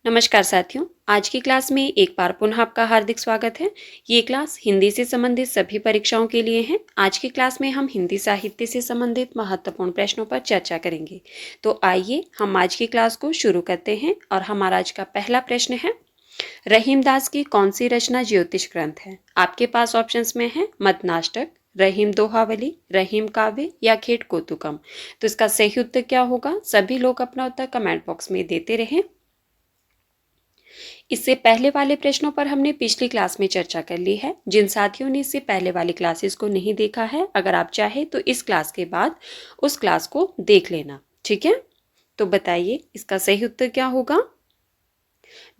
नमस्कार साथियों, आज की क्लास में एक बार पुनः आपका हार्दिक स्वागत है। ये क्लास हिंदी से संबंधित सभी परीक्षाओं के लिए है। आज की क्लास में हम हिंदी साहित्य से संबंधित महत्वपूर्ण प्रश्नों पर चर्चा करेंगे। तो आइए हम आज की क्लास को शुरू करते हैं और हमारा आज का पहला प्रश्न है, रहीमदास की कौन सी रचना ज्योतिष ग्रंथ है? आपके पास ऑप्शंस में है मदनाष्टक, रहीम दोहावली, रहीम काव्य या खेट कोतुकम। तो इसका सही उत्तर क्या होगा? सभी लोग अपना उत्तर कमेंट बॉक्स में देते रहें। इससे पहले वाले प्रश्नों पर हमने पिछली क्लास में चर्चा कर ली है। जिन साथियों ने इससे पहले वाली क्लासेस को नहीं देखा है, अगर आप चाहे तो इस क्लास के बाद उस क्लास को देख लेना, ठीक है? तो बताइए इसका सही उत्तर क्या होगा?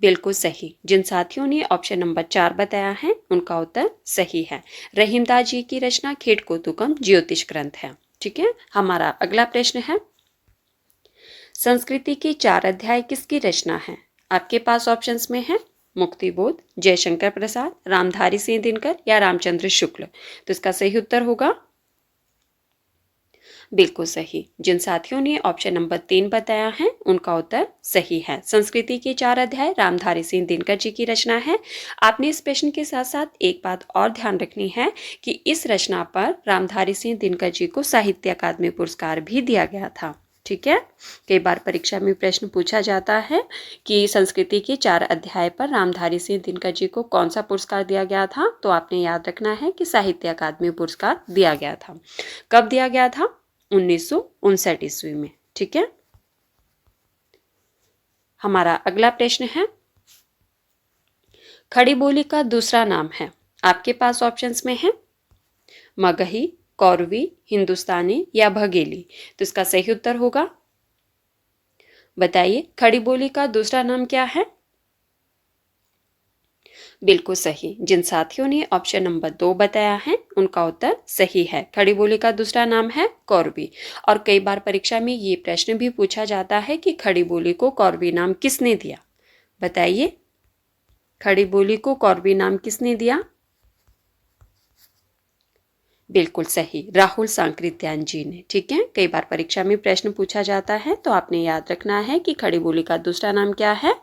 बिल्कुल सही। जिन साथियों ने ऑप्शन नंबर 4 बताया है उनका उत्तर सही है। रहीमदास जी की रचना खेट कोतुकम ज्योतिष ग्रंथ है, ठीक है। हमारा अगला प्रश्न है, संस्कृति के 4 अध्याय किसकी रचना है? आपके पास ऑप्शंस में है मुक्तिबोध, जयशंकर प्रसाद, रामधारी सिंह दिनकर या रामचंद्र शुक्ल। तो इसका सही उत्तर होगा बिल्कुल सही। जिन साथियों ने ऑप्शन नंबर 3 बताया है उनका उत्तर सही है। संस्कृति के 4 अध्याय रामधारी सिंह दिनकर जी की रचना है। आपने इस प्रश्न के साथ साथ एक बात और ध्यान रखनी है कि इस रचना पर रामधारी सिंह दिनकर जी को साहित्य अकादमी पुरस्कार भी दिया गया था, ठीक है। कई बार परीक्षा में प्रश्न पूछा जाता है कि संस्कृति के 4 अध्याय पर रामधारी सिंह दिनकर जी को कौन सा पुरस्कार दिया गया था। तो आपने याद रखना है कि साहित्य अकादमी पुरस्कार दिया गया था। कब दिया गया था? 1959 ईस्वी में, ठीक है। हमारा अगला प्रश्न है, खड़ी बोली का दूसरा नाम है। आपके पास ऑप्शंस में है मगही, कौरवी, हिंदुस्तानी या भगेली। तो इसका सही उत्तर होगा, बताइए खड़ी बोली का दूसरा नाम क्या है? बिल्कुल सही। जिन साथियों ने ऑप्शन नंबर 2 बताया है उनका उत्तर सही है। खड़ी बोली का दूसरा नाम है कौरवी। और कई बार परीक्षा में ये प्रश्न भी पूछा जाता है कि खड़ी बोली को कौरवी नाम किसने दिया? बताइए खड़ी बोली को कौरवी नाम किसने दिया? बिल्कुल सही, राहुल सांकृत्यायन जी ने, ठीक है। कई बार परीक्षा में प्रश्न पूछा जाता है तो आपने याद रखना है कि खड़ी बोली का दूसरा नाम क्या है?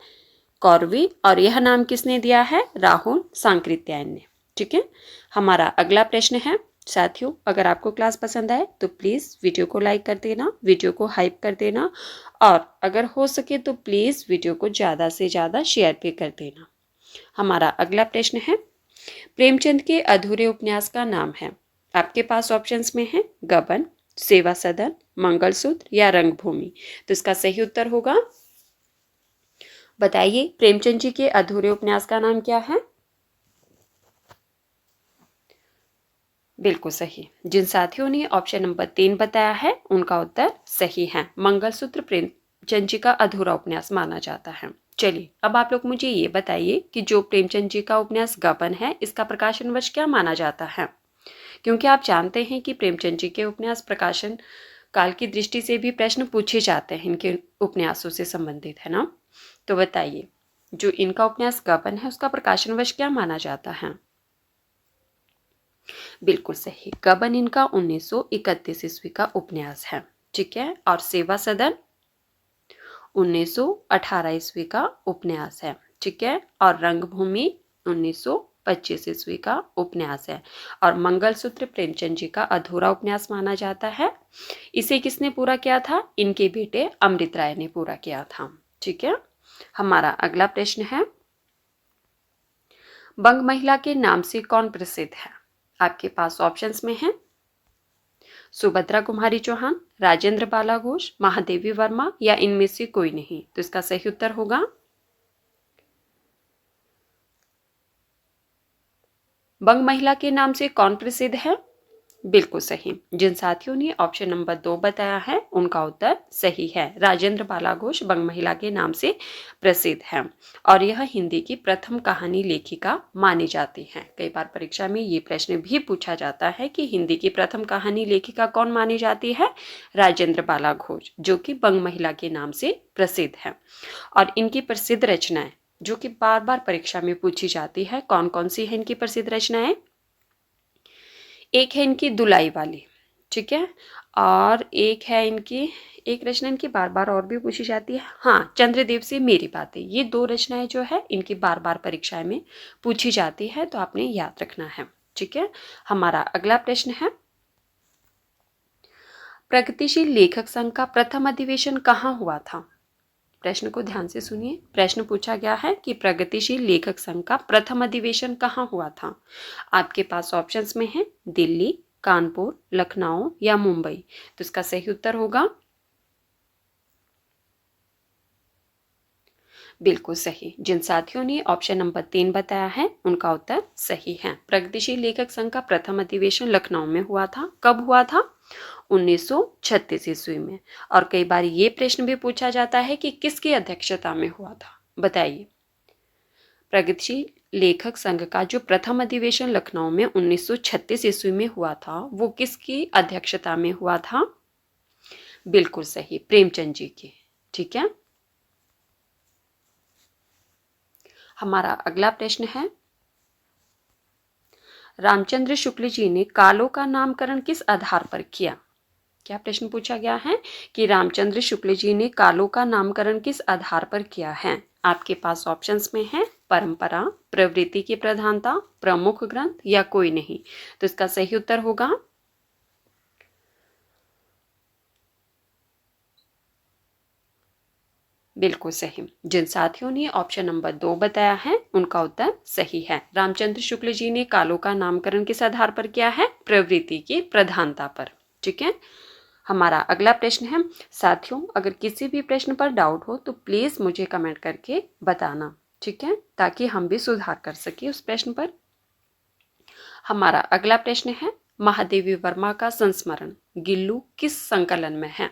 कौरवी। और यह नाम किसने दिया है? राहुल सांकृत्यायन ने, ठीक है। हमारा अगला प्रश्न है, साथियों अगर आपको क्लास पसंद आए तो प्लीज़ वीडियो को लाइक कर देना, वीडियो को हाइप कर देना और अगर हो सके तो प्लीज़ वीडियो को ज़्यादा से ज़्यादा शेयर भी कर देना। हमारा अगला प्रश्न है, प्रेमचंद के अधूरे उपन्यास का नाम है। आपके पास ऑप्शंस में है गबन, सेवा सदन, मंगलसूत्र या रंगभूमि। तो इसका सही उत्तर होगा, बताइए प्रेमचंद जी के अधूरे उपन्यास का नाम क्या है? बिल्कुल सही। जिन साथियों ने ऑप्शन नंबर 3 बताया है उनका उत्तर सही है। मंगलसूत्र प्रेमचंद जी का अधूरा उपन्यास माना जाता है। चलिए अब आप लोग मुझे ये बताइए कि जो प्रेमचंद जी का उपन्यास गबन है इसका प्रकाशन वर्ष क्या माना जाता है? क्योंकि आप जानते हैं कि प्रेमचंद जी के उपन्यास प्रकाशन काल की दृष्टि से भी प्रश्न पूछे जाते हैं इनके उपन्यासों से संबंधित, है ना। तो बताइए जो इनका उपन्यास गबन है उसका प्रकाशन वर्ष क्या माना जाता है? बिल्कुल सही, गबन इनका 1931 ईस्वी का उपन्यास है, ठीक है। और सेवा सदन 1918 ईस्वी का उपन्यास है, ठीक है। और रंगभूमि 1925 ईस्वी का उपन्यास है। और मंगलसूत्र प्रेमचंद जी का अधूरा उपन्यास माना जाता है। इसे किसने पूरा किया था? इनके बेटे अमृत राय ने पूरा किया था, ठीक है। हमारा अगला प्रश्न है, बंग महिला के नाम से कौन प्रसिद्ध है? आपके पास ऑप्शंस में है सुभद्रा कुमारी चौहान, राजेंद्र बाला घोष, महादेवी वर्मा या इनमें से कोई नहीं। तो इसका सही उत्तर होगा, बंग महिला के नाम से कौन प्रसिद्ध है? बिल्कुल सही। जिन साथियों ने ऑप्शन नंबर 2 बताया है उनका उत्तर सही है। राजेंद्र बाला घोष बंग महिला के नाम से प्रसिद्ध है और यह हिंदी की प्रथम कहानी लेखिका मानी जाती हैं। कई बार परीक्षा में ये प्रश्न भी पूछा जाता है कि हिंदी की प्रथम कहानी लेखिका कौन मानी जाती है? राजेंद्र बाला घोष, जो कि बंग महिला के नाम से प्रसिद्ध है। और इनकी प्रसिद्ध रचनाएं जो कि बार बार परीक्षा में पूछी जाती है, कौन कौन सी है इनकी प्रसिद्ध रचनाएं? एक है इनकी दुलाई वाली, ठीक है। और एक है इनकी, एक रचना इनकी बार बार और भी पूछी जाती है, हाँ, चंद्रदेव से मेरी बातें। ये दो रचनाएं जो है इनकी बार बार परीक्षाएं में पूछी जाती है, तो आपने याद रखना है। ठीक है, हमारा अगला प्रश्न है, प्रगतिशील लेखक संघ का प्रथम अधिवेशन कहाँ हुआ था? प्रश्न को ध्यान से सुनिए। प्रश्न पूछा गया है कि प्रगतिशील लेखक संघ का प्रथम अधिवेशन कहाँ हुआ था। आपके पास ऑप्शंस में है दिल्ली, कानपुर, लखनऊ या मुंबई। तो इसका सही उत्तर होगा बिल्कुल सही। जिन साथियों ने ऑप्शन नंबर 3 बताया है उनका उत्तर सही है। प्रगतिशील लेखक संघ का प्रथम अधिवेशन लखनऊ में हुआ था। कब हुआ था? 1936 ईस्वी में। और कई बार ये प्रश्न भी पूछा जाता है कि किसकी अध्यक्षता में हुआ था, बताइए। प्रगतिशील लेखक संघ का जो प्रथम अधिवेशन लखनऊ में 1936 ईस्वी में हुआ था, वो किसकी अध्यक्षता में हुआ था? बिल्कुल सही, प्रेमचंद जी की। ठीक है, हमारा अगला प्रश्न है, रामचंद्र शुक्ल जी ने कालों का नामकरण किस आधार पर किया? क्या प्रश्न पूछा गया है कि रामचंद्र शुक्ल जी ने कालों का नामकरण किस आधार पर किया है? आपके पास ऑप्शंस में है परंपरा, प्रवृत्ति की प्रधानता, प्रमुख ग्रंथ या कोई नहीं। तो इसका सही उत्तर होगा बिल्कुल सही। जिन साथियों ने ऑप्शन नंबर 2 बताया है उनका उत्तर सही है। रामचंद्र शुक्ल जी ने कालों का नामकरण किस आधार पर किया है? प्रवृत्ति की प्रधानता पर। ठीक है, हमारा अगला प्रश्न है, साथियों अगर किसी भी प्रश्न पर डाउट हो तो प्लीज मुझे कमेंट करके बताना। ठीक है, ताकि हम भी सुधार कर सके उस प्रश्न पर। हमारा अगला प्रश्न है, महादेवी वर्मा का संस्मरण गिल्लू किस संकलन में है?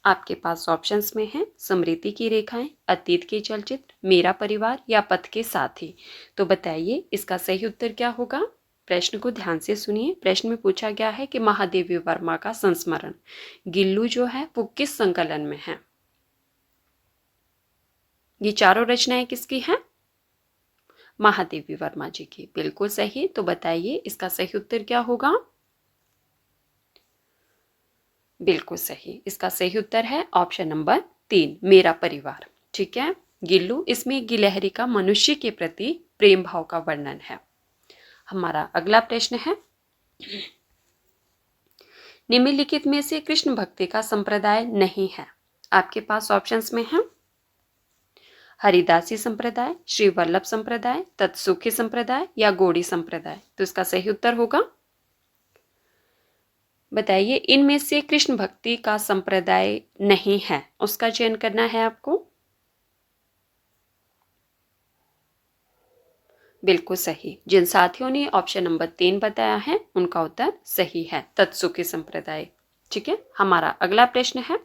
आपके पास ऑप्शंस में है स्मृति की रेखाएं, अतीत के चलचित्र, मेरा परिवार या पथ के साथी। तो बताइए इसका सही उत्तर क्या होगा? प्रश्न को ध्यान से सुनिए। प्रश्न में पूछा गया है कि महादेवी वर्मा का संस्मरण गिल्लू जो है वो किस संकलन में है? ये चारों रचनाएं किसकी हैं? महादेवी वर्मा जी की। बिल्कुल सही। तो बताइए इसका सही उत्तर क्या होगा? बिल्कुल सही, इसका सही उत्तर है ऑप्शन नंबर 3, मेरा परिवार। ठीक है, गिल्लू इसमें गिलहरी का मनुष्य के प्रति प्रेम भाव का वर्णन है। हमारा अगला प्रश्न है, निम्नलिखित में से कृष्ण भक्ति का संप्रदाय नहीं है। आपके पास ऑप्शंस में है हरिदासी संप्रदाय, श्री वल्लभ संप्रदाय, तत्सुखी संप्रदाय या गौड़ी संप्रदाय। तो इसका सही उत्तर होगा, बताइए इनमें से कृष्ण भक्ति का संप्रदाय नहीं है, उसका चयन करना है आपको। बिल्कुल सही। जिन साथियों ने ऑप्शन नंबर 3 बताया है उनका उत्तर सही है, तत्सुखी संप्रदाय। ठीक है, हमारा अगला प्रश्न है,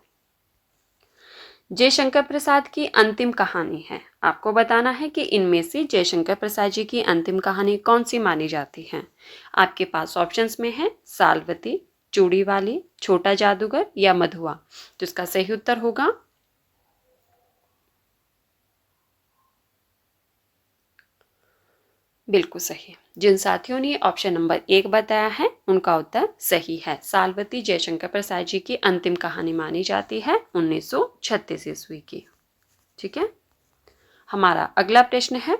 जयशंकर प्रसाद की अंतिम कहानी है। आपको बताना है कि इनमें से जयशंकर प्रसाद जी की अंतिम कहानी कौन सी मानी जाती है। आपके पास ऑप्शंस में है सालवती, चूड़ी वाली, छोटा जादूगर या मधुआ। तो इसका सही उत्तर होगा बिल्कुल सही। जिन साथियों ने ऑप्शन नंबर 1 बताया है उनका उत्तर सही है, सालवती जयशंकर प्रसाद जी की अंतिम कहानी मानी जाती है 1936 ईस्वी की। ठीक है, हमारा अगला प्रश्न है,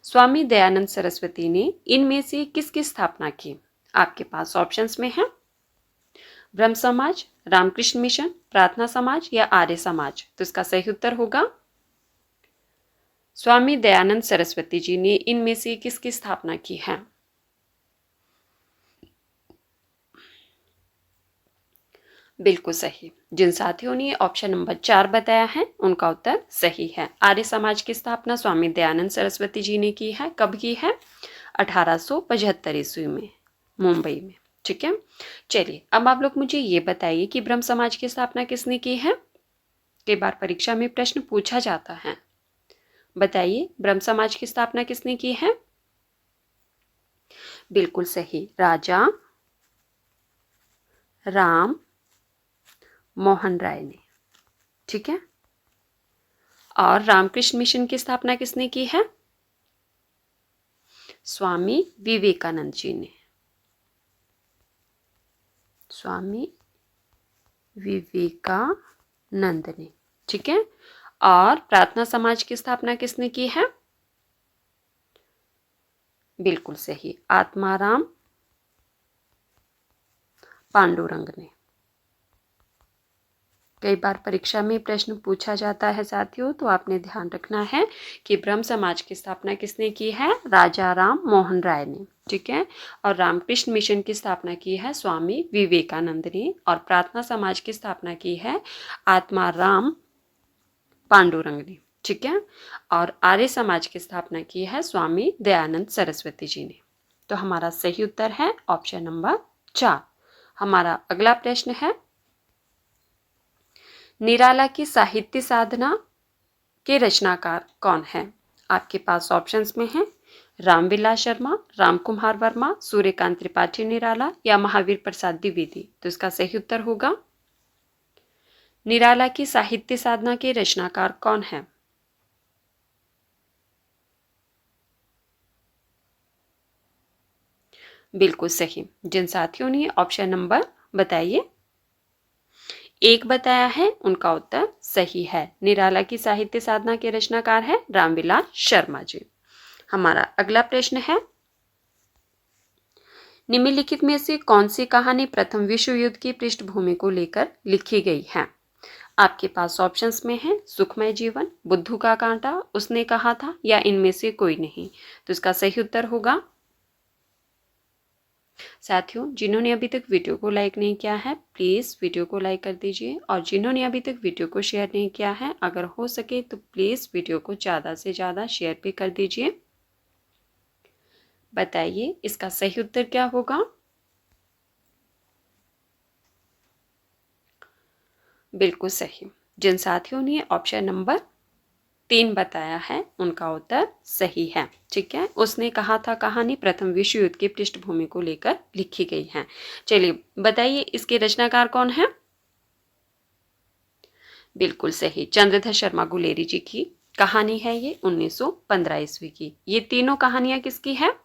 स्वामी दयानंद सरस्वती ने इनमें से किसकी स्थापना की? आपके पास ऑप्शंस में है ब्रह्म समाज, रामकृष्ण मिशन, प्रार्थना समाज या आर्य समाज। तो इसका सही उत्तर होगा स्वामी दयानंद सरस्वती जी ने इनमें से किसकी स्थापना की है? बिल्कुल सही। जिन साथियों ने ऑप्शन नंबर 4 बताया है उनका उत्तर सही है, आर्य समाज की स्थापना स्वामी दयानंद सरस्वती जी ने की है। कब की है? 1875 ईस्वी में, मुंबई में। ठीक है, चलिए अब आप लोग मुझे ये बताइए कि ब्रह्म समाज की स्थापना किसने की है? कई बार परीक्षा में प्रश्न पूछा जाता है। बताइए ब्रह्म समाज की स्थापना किसने की है? बिल्कुल सही, राजा राम मोहन राय ने। ठीक है, और रामकृष्ण मिशन की स्थापना किसने की है? स्वामी विवेकानंद जी ने। स्वामी विवेकानंद ने। ठीक है। और प्रार्थना समाज की स्थापना किसने की है? बिल्कुल सही, आत्माराम पांडुरंग ने। कई बार परीक्षा में प्रश्न पूछा जाता है साथियों, तो आपने ध्यान रखना है कि ब्रह्म समाज की स्थापना किसने की है? राजा राम मोहन राय ने। ठीक है। और रामकृष्ण मिशन की स्थापना की है स्वामी विवेकानंद ने। और प्रार्थना समाज की स्थापना की है आत्माराम पांडुरंग ने। ठीक है। और आर्य समाज की स्थापना की है स्वामी दयानंद सरस्वती जी ने। तो हमारा सही उत्तर है ऑप्शन नंबर 4। हमारा अगला प्रश्न है, निराला की साहित्य साधना के रचनाकार कौन है? आपके पास ऑप्शंस में है रामविलास शर्मा, रामकुमार वर्मा, सूर्यकांत त्रिपाठी निराला या महावीर प्रसाद द्विवेदी। तो इसका सही उत्तर होगा निराला की साहित्य साधना के रचनाकार कौन है? बिल्कुल सही। जिन साथियों ने ऑप्शन नंबर बताइए 1 बताया है, उनका उत्तर सही है। निराला की साहित्य साधना के रचनाकार है रामविलास शर्मा जी। हमारा अगला प्रश्न है, निम्नलिखित में से कौन सी कहानी प्रथम विश्व युद्ध की पृष्ठभूमि को लेकर लिखी गई है? आपके पास ऑप्शंस में है सुखमय जीवन, बुद्धू का कांटा, उसने कहा था या इनमें से कोई नहीं। तो इसका सही उत्तर होगा, साथियों जिन्होंने अभी तक वीडियो को लाइक नहीं किया है प्लीज़ वीडियो को लाइक कर दीजिए, और जिन्होंने अभी तक वीडियो को शेयर नहीं किया है अगर हो सके तो प्लीज़ वीडियो को ज़्यादा से ज़्यादा शेयर भी कर दीजिए। बताइए इसका सही उत्तर क्या होगा? बिल्कुल सही। जिन साथियों ने ऑप्शन नंबर 3 बताया है उनका उत्तर सही है। ठीक है। उसने कहा था कहानी प्रथम विश्व युद्ध की पृष्ठभूमि को लेकर लिखी गई है। चलिए बताइए इसके रचनाकार कौन है? बिल्कुल सही, चंद्रधर शर्मा गुलेरी जी की कहानी है ये 1915 ईस्वी की। ये तीनों कहानियां किसकी है?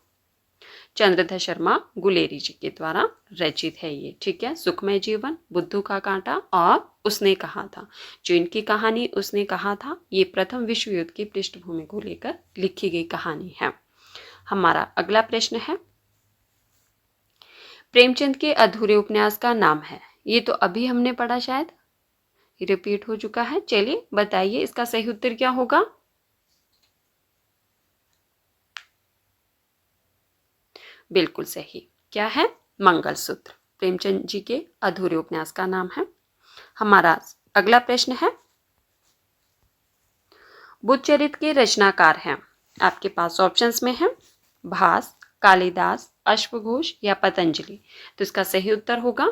चंद्रधर शर्मा गुलेरी जी के द्वारा रचित है ये। ठीक है। सुखमय जीवन, बुद्धू का कांटा और उसने कहा था, जो इनकी कहानी उसने कहा था, ये प्रथम विश्व युद्ध की पृष्ठभूमि को लेकर लिखी गई कहानी है। हमारा अगला प्रश्न है, प्रेमचंद के अधूरे उपन्यास का नाम है। ये तो अभी हमने पढ़ा, शायद रिपीट हो चुका है। चलिए बताइए इसका सही उत्तर क्या होगा? बिल्कुल सही। क्या है? मंगलसूत्र। प्रेमचंद जी के अधूरे उपन्यास का नाम है। हमारा अगला प्रश्न है, बुद्धचरित के रचनाकार हैं। आपके पास ऑप्शंस में है भास, कालिदास, अश्वघोष या पतंजलि। तो इसका सही उत्तर होगा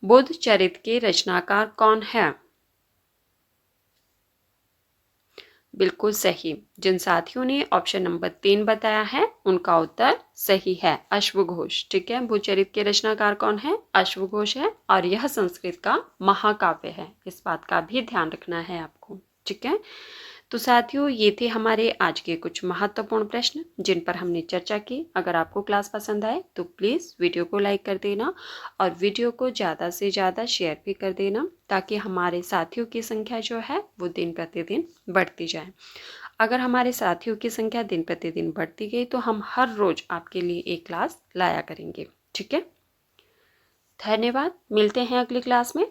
बुद्धचरित के रचनाकार कौन है? बिल्कुल सही। जिन साथियों ने ऑप्शन नंबर 3 बताया है उनका उत्तर सही है, अश्वघोष। ठीक है। बुद्धचरित के रचनाकार कौन है? अश्वघोष है, और यह संस्कृत का महाकाव्य है। इस बात का भी ध्यान रखना है आपको। ठीक है। तो साथियों ये थे हमारे आज के कुछ महत्वपूर्ण प्रश्न जिन पर हमने चर्चा की। अगर आपको क्लास पसंद आए तो प्लीज़ वीडियो को लाइक कर देना और वीडियो को ज़्यादा से ज़्यादा शेयर भी कर देना, ताकि हमारे साथियों की संख्या जो है वो दिन प्रतिदिन बढ़ती जाए। अगर हमारे साथियों की संख्या दिन प्रतिदिन बढ़ती गई तो हम हर रोज़ आपके लिए एक क्लास लाया करेंगे। ठीक है। धन्यवाद। मिलते हैं अगली क्लास में।